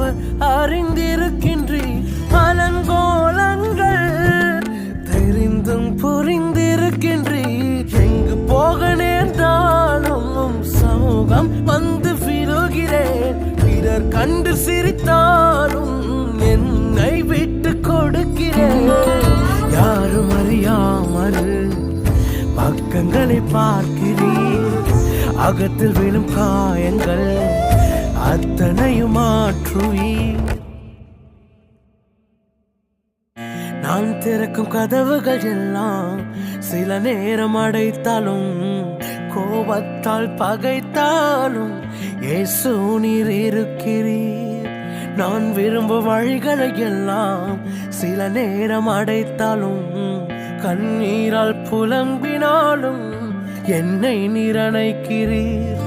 அவர் அறிந்திருக்கின்றீர். அலங்கோலங்கள் தெரிந்தும் புரிந்திருக்கின்றீர். எங்கு போக நேர்ந்தாலும் சமூகம் வந்து விழுகிறேன். பிறர் கண்டு சிரித்தாலும் என்னை விட்டு கொடுக்கிறேன். யாரும் அறியாமல் பக்கங்களை பார்க்கிறீர். அகத்தில் விழும் காயங்கள் அத்தனையும் மாற்றுவீர். நான் திறக்கும் கதவுகள் எல்லாம் சில நேரம் அடைத்தாலும், கோபத்தால் பகைத்தாலும் இயேசு நீர் இருக்கிறீர். நான் விரும்பும் வழிகளை எல்லாம் சில நேரம் அடைத்தாலும், கண்ணீரால் புலம்பினாலும் என்னை நீர் அணைக்கிறீர்.